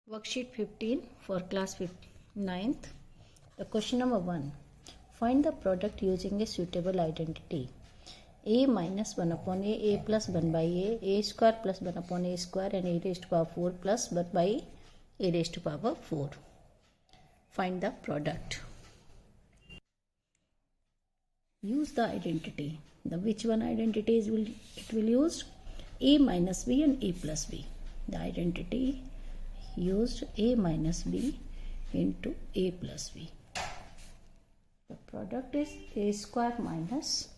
Worksheet 15 for class 9th. The question number 1. Find the product using a suitable identity. A minus 1 upon a plus 1 by a square plus 1 upon a square and a raised to power 4 plus 1 by a raised to power 4. Find the product. Use the identity. The which one identity it will use? A minus b and a plus b. The identity used a minus b into a plus b. The product is a square minus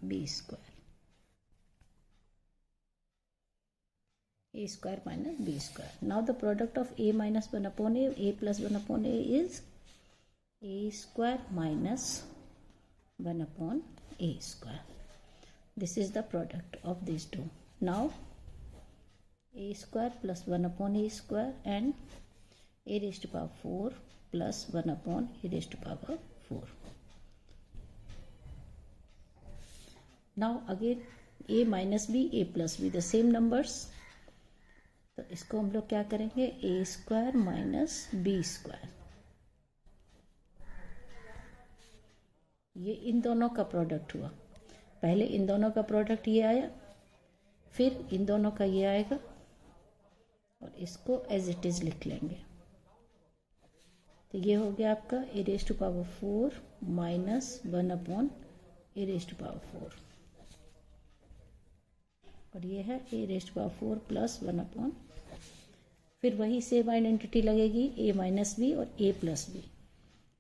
b square. A square minus b square. Now the product of a minus 1 upon a plus 1 upon a is a square minus 1 upon a square. This is the product of these two. Now a square plus 1 upon a square and a raised to power 4 plus 1 upon a raised to power 4. Now again a minus b, a plus b, the same numbers. तो इसको हम लोग क्या करेंगे? a square minus b square. ये इन दोनों का product हुआ. पहले इन दोनों का प्रोडक्ट ये आया, फिर इन दोनों का ये आएगा और इसको एज इट इज लिख लेंगे. तो ये हो गया आपका a raise to power 4 minus 1 upon a raise to power 4 और ये है a raise to power 4 plus 1 upon. फिर वही सेम आइडेंटिटी लगेगी ए माइनस बी और a plus b.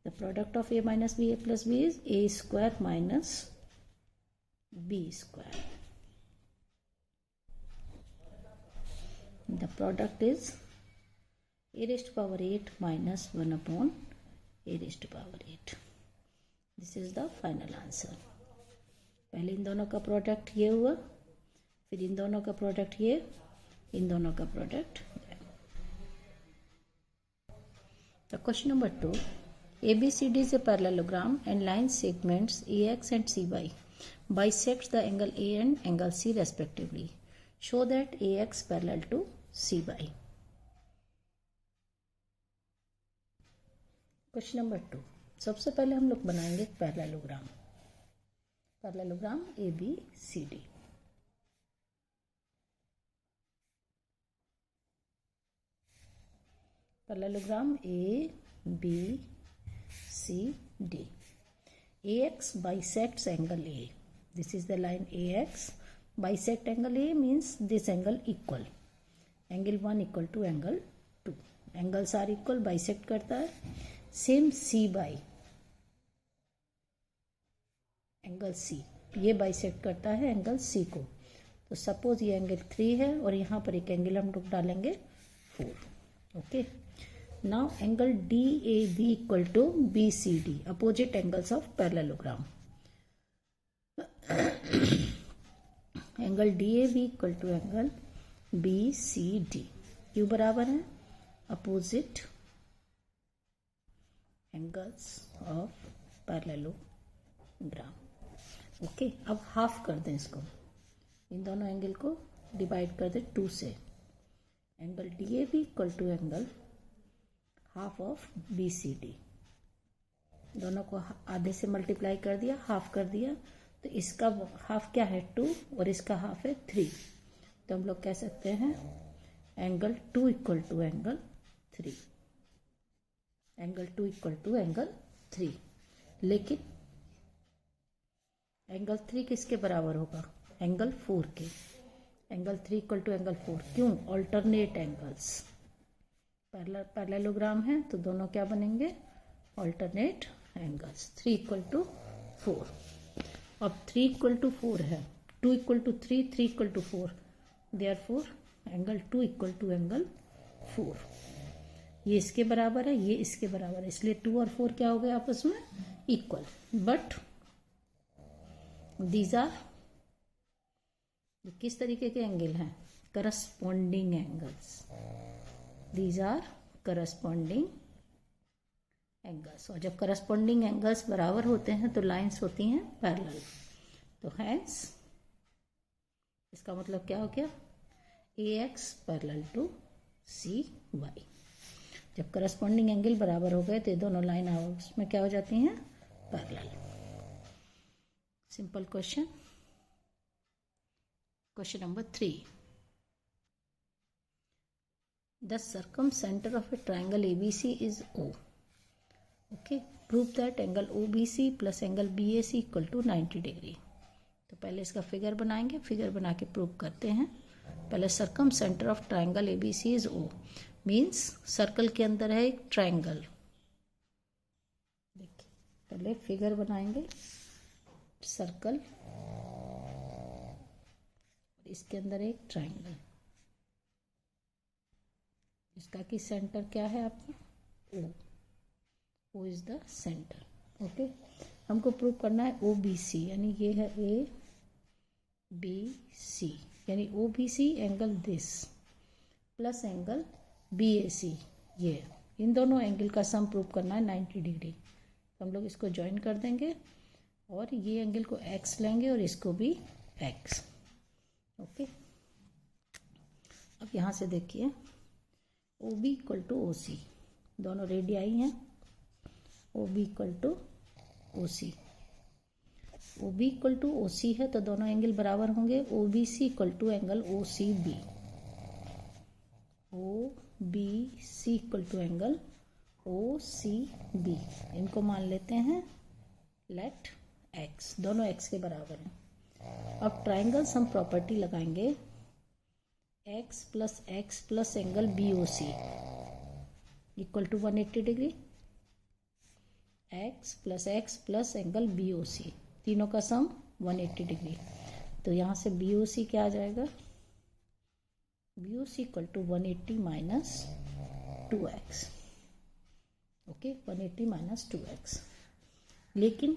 The product of a minus b a plus b is a square minus b square. The product is a raised to power 8 minus 1 upon a raised to power 8. This is the final answer. पहले इन दोनों का product ये हुआ, फिर इन दोनों का product ये, इन दोनों का प्रोडक्ट ये. The question number 2. ABCD is a parallelogram and line segments AX and CY bisects the angle A and angle C respectively. Show that AX parallel to CY. Question number 2. सबसे पहले हम लोग बनाएंगे parallelogram. Parallelogram A B C D. Parallelogram A B C D. AX bisects angle A. This is the line AX. Bisect angle A means this angle equal. Angle 1 equal to angle 2. Angles are equal, bisect करता है. Same C by angle C. ये bisect करता है angle C को. तो suppose ये angle 3 है और यहाँ पर एक angle हम लोग डालेंगे 4. Okay. Now angle DAB equal to BCD. Opposite angles of parallelogram. Angle DAB equal to angle BCD. क्यों बराबर है? Opposite angles of parallelogram. Okay. अब हाफ कर दें इसको. इन दोनों एंगल को डिवाइड कर दें 2 से. Angle DAB equal to angle half of BCD. दोनों को आधे से मल्टीप्लाई कर दिया, हाफ कर दिया. तो इसका हाफ क्या है? 2 और इसका हाफ है 3. तो हम लोग कह सकते हैं angle 2 equal to angle 3. Angle 2 equal to angle 3. लेकिन एंगल 3 किसके बराबर होगा? एंगल 4 के. Angle 3 equal to angle 4. क्यों? Alternate angles. पैरेललोग्राम है तो दोनों क्या बनेंगे? Alternate angles. 3 equal to 4. अब 3 इक्वल टू 4 है, 2 equal to 3, 3 equal to 4. Therefore angle 2 equal to angle 4. ये इसके बराबर है, ये इसके बराबर है, इसलिए 2 और 4 क्या हो गए आपस में? इक्वल. बट दीज आर किस तरीके के एंगल हैं? Corresponding angles. These are corresponding angles. और जब करस्पॉन्डिंग एंगल्स बराबर होते हैं तो लाइंस होती हैं पैरेलल. तो हैंस इसका मतलब क्या हो गया? AX parallel to C y। जब करस्पॉन्डिंग एंगल बराबर हो गए तो ये दोनों लाइन आपस में क्या हो जाती हैं, parallel. Simple question. Question number 3, the circumcenter of a triangle ABC is O. Okay, prove that angle OBC plus angle BAC equal to 90 degree. तो पहले इसका फिगर बनाएंगे, फिगर बना के प्रूव करते हैं। पहले circumcenter of triangle ABC is O, means circle के अंदर है एक ट्रायंगल। देखिए पहले फिगर बनाएंगे, सर्कल, इसके अंदर एक ट्रायंगल, इसका की सेंटर क्या है आपका, O। O is the centre. Okay, हमको प्रूव करना है OBC, यानी ये है ABC, यानी OBC angle this plus angle BAC, ये इन दोनों एंगल का सम प्रूव करना है 90 डिग्री। तो हम लोग इसको ज्वाइन कर देंगे और ये एंगल को X लेंगे और इसको भी X। ओके, अब यहाँ से देखिए OB इक्वल टू OC, दोनों रेडियाई हैं। OB equal to OC, OB equal to OC है तो दोनों एंगल बराबर होंगे। OBC equal to angle OCB, OBC equal to angle OCB, इनको मान लेते हैं लेट X, दोनों X के बराबर हैं। अब ट्राइंगल सम प्रॉपर्टी लगाएंगे, X plus angle BOC equal to 180 degree, X plus angle BOC, तीनों का सम 180 डिग्री। तो यहाँ से BOC क्या आ जाएगा, BOC equal to 180 minus 2x। Okay, 180 minus 2x। लेकिन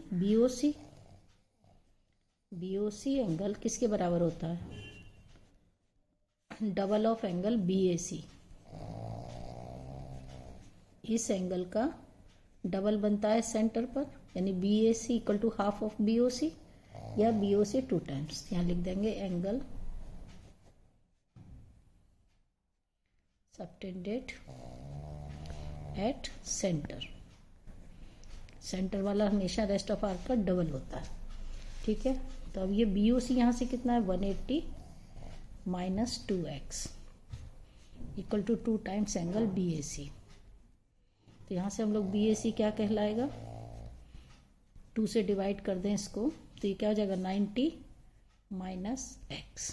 BOC एंगल किसके बराबर होता है, डबल ऑफ एंगल BAC। इस एंगल का डबल बनता है सेंटर पर, यानी BAC equal to half of BOC, या BOC 2 टाइम्स। यहाँ लिख देंगे angle subtended at centre. Centre वाला हमेशा रेस्ट ऑफ आर्क का डबल होता है। ठीक है, तो अब ये BOC यहाँ से कितना है, 180 minus 2x equal to 2 times angle BAC। तो यहाँ से हम लोग BAC क्या कहलाएगा, 2 से डिवाइड कर दें इसको तो ये क्या हो जाएगा, 90 minus x,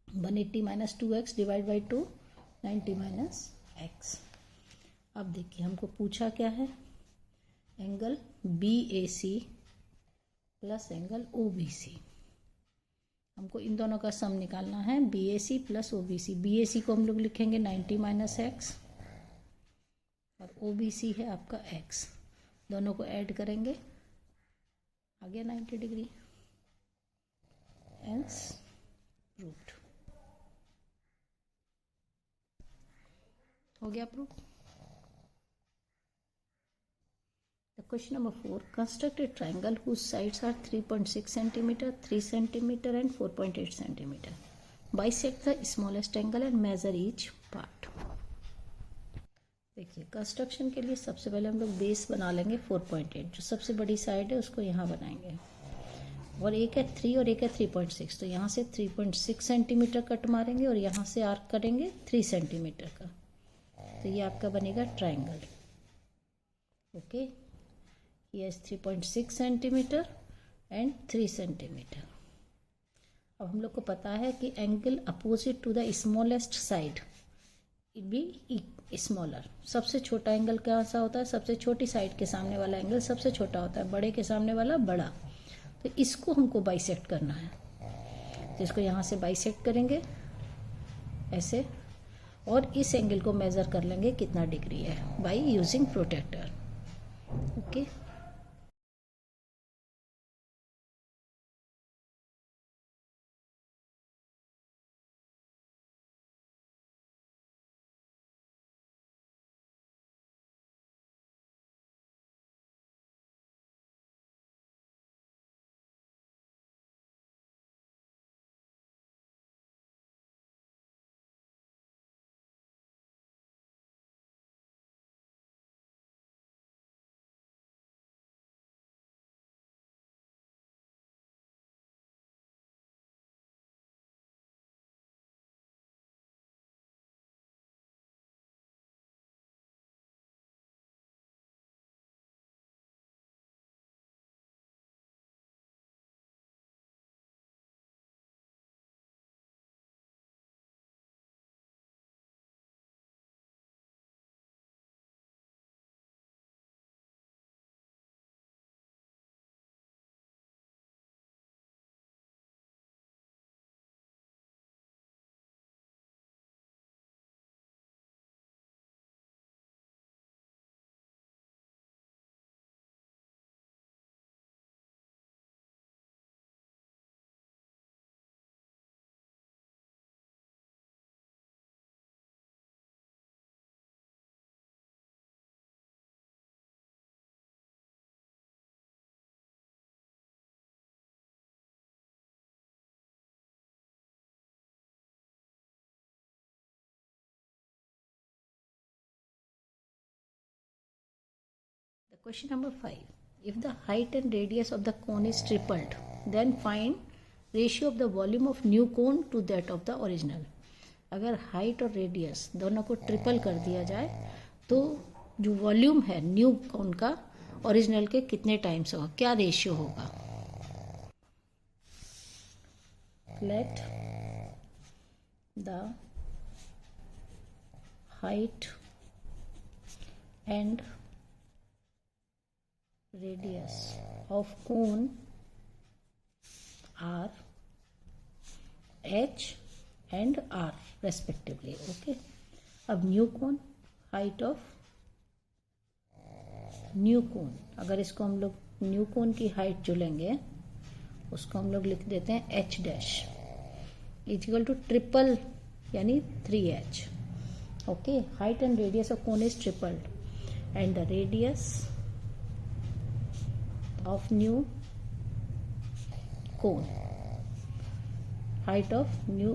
180 minus 2x divide by 2, 90 minus x। अब देखिए हमको पूछा क्या है, angle BAC plus angle OBC। हमको इन दोनों का सम निकालना है, BAC प्लस OBC। BAC को हम लोग लिखेंगे 90 माइनस x और OBC है आपका x, दोनों को ऐड करेंगे, आ गया 90 डिग्री। हेंस प्रूव्ड, हो गया prove. Question number 4, construct a triangle whose sides are 3.6 cm, 3 cm and 4.8 cm. Bisect the smallest angle and measure each part. देखिए कंस्ट्रक्शन के लिए सबसे पहले हम लोग बेस बना लेंगे 4.8, जो सबसे बड़ी साइड है उसको यहाँ बनाएंगे, और एक है 3 और एक है 3.6, तो यहाँ से 3.6 सेंटीमीटर कट मारेंगे और यहाँ से आर्क करेंगे 3 सेंटीमीटर का, तो ये आपका बनेगा ट्राइंगल। ओके, ये 3.6 सेंटीमीटर एंड 3 सेंटीमीटर। अब हम लोग को पता है कि angle opposite to the smallest side it be smaller. सबसे छोटा एंगल कौन सा होता है, सबसे छोटी साइड के सामने वाला एंगल सबसे छोटा होता है, बड़े के सामने वाला बड़ा। तो इसको हमको बाइसेक्ट करना है, तो इसको यहाँ से बाइसेक्ट करेंगे ऐसे, और इस एंगल को मेज़र कर लेंगे कितना डिग्री है by using protractor. Okay. Question number 5. If the height and radius of the cone is tripled, then find ratio of the volume of new cone to that of the original. अगर height और radius दोनों को triple कर दिया जाए तो जो volume है न्यू कौन का ओरिजिनल के कितने टाइम्स होगा, क्या रेशियो होगा. Let the height and radius of cone are h and r respectively. Okay, अब new cone, height of new cone, अगर इसको हम लोग न्यू कोन की हाइट जो लेंगे उसको हम लोग लिख देते हैं h dash equal to triple यानी 3h. Okay, height and radius of cone is tripled and the radius of new cone, height of new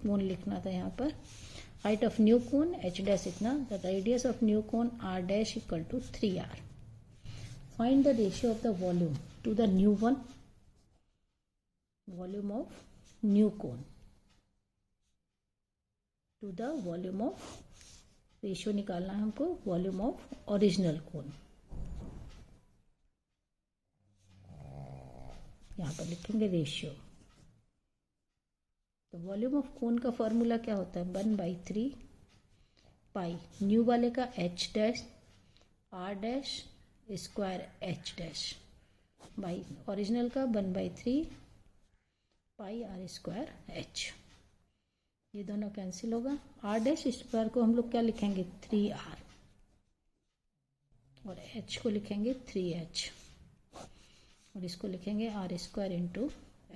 cone लिखना था यहाँ पर, height of new cone h dash इतना, the radius of new cone r dash equal to 3r. Find the ratio of the volume to the new one, volume of new cone to the volume of, ratio निकालना है हमको volume of original कोन. यहाँ पर लिखेंगे ratio. तो volume of cone का formula क्या होता है, 1/3 पाई न्यू वाले का h dash r dash square h dash by original का 1/3 पाई r स्क्वायर h. ये दोनों कैंसिल होगा. r डैश स्क्वायर को हम लोग क्या लिखेंगे 3r और h को लिखेंगे 3h और इसको लिखेंगे r स्क्वायर इंटू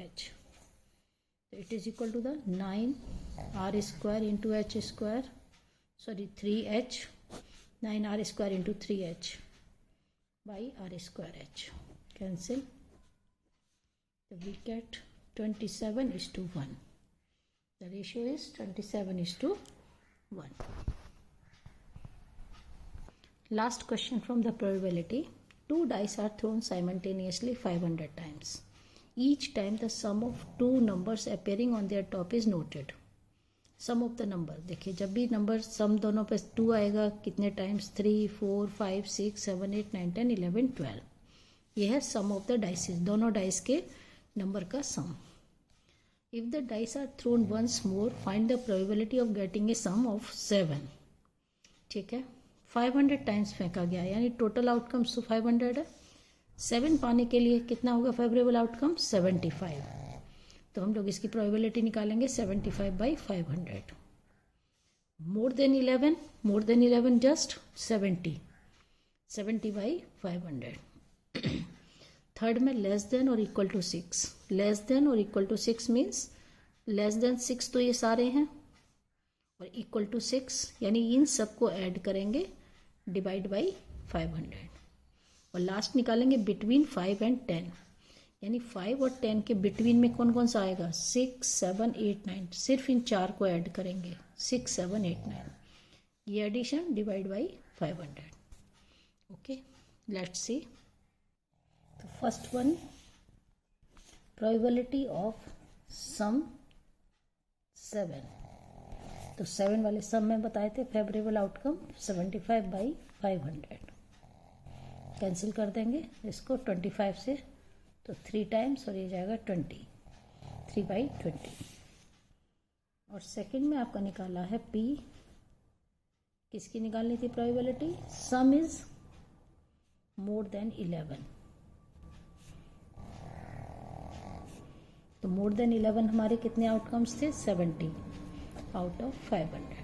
h. तो it is equal to the 9r square into h square, sorry 3h, 9r square into 3h by r square h. Cancel. तो we get 27:1. The ratio is 27:1. Last question from the probability. 2 dice are thrown simultaneously 500 times. Each time the sum of two numbers appearing on their top is noted. Sum of the number. देखिए जब भी number सम दोनों पे 2 आएगा कितने times, 3, 4, 5, 6, 7, 8, 9, 10, 11, 12. यह है सम of the dices, दोनों डाइस के नंबर का सम. If the dice are thrown once more, find the probability of getting a sum of 7. ठीक है, 500 टाइम्स फेंका गया यानी टोटल आउटकम 500 है. 7 पाने के लिए कितना होगा फेवरेबल आउटकम 75. तो हम लोग इसकी प्रोबेबिलिटी निकालेंगे 75/500. More than 11 just 70/500. थर्ड में लेस देन और इक्वल टू 6, लेस देन और equal to 6 means less than 6 तो ये सारे हैं और इक्वल टू 6 यानी इन सबको ऐड करेंगे डिवाइड बाई 500 और लास्ट निकालेंगे बिटवीन 5 एंड 10 यानी 5 और 10 के बिटवीन में कौन कौन सा आएगा 6, 7, 8, 9. सिर्फ इन 4 को ऐड करेंगे 6, 7, 8, 9. ये addition divide by 500. Okay, let's see. तो first one, probability of sum 7. तो 7 वाले सम में बताए थे फेवरेबल आउटकम 75/500. कैंसिल कर देंगे इसको 25 से, तो 3 टाइम्स और ये जाएगा 20, 3/20. और सेकंड में आपका निकाला है P. किसकी निकालनी थी probability, some is more than 11. तो मोर देन 11 हमारे कितने आउटकम्स थे 70 आउट ऑफ 500.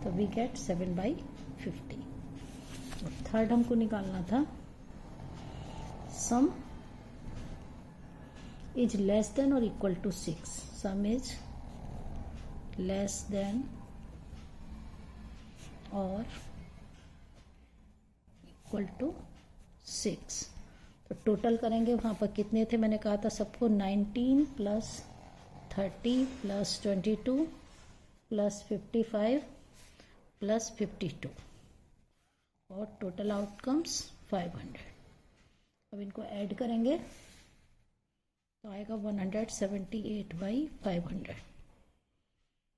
तो वी गेट 7/50. और थर्ड हमको निकालना था सम इज लेस देन और equal to 6. Sum is less than और इक्वल टू 6. तो टोटल करेंगे वहाँ पर कितने थे, मैंने कहा था सबको 19 + 30 + 22 + 55 + 52 और टोटल आउटकम्स 500। अब इनको ऐड करेंगे तो आएगा 178/500।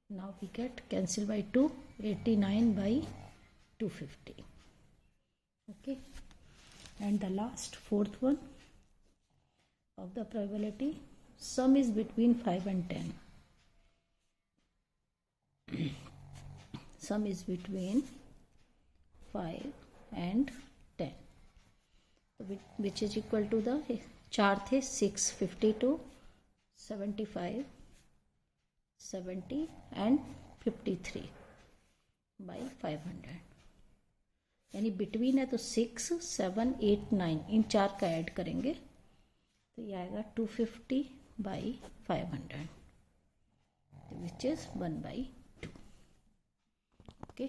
Now we get cancel by 2, 89/250। Okay, and the last fourth one of the probability, sum is between 5 and 10. Sum is between 5 and 10, which is equal to the चार थे 6, 52, 75, 70 and 53/500। यानी between है तो 6, 7, 8, 9 इन चार का ऐड करेंगे तो ये आएगा 250/500, विच इज 1/2। ओके।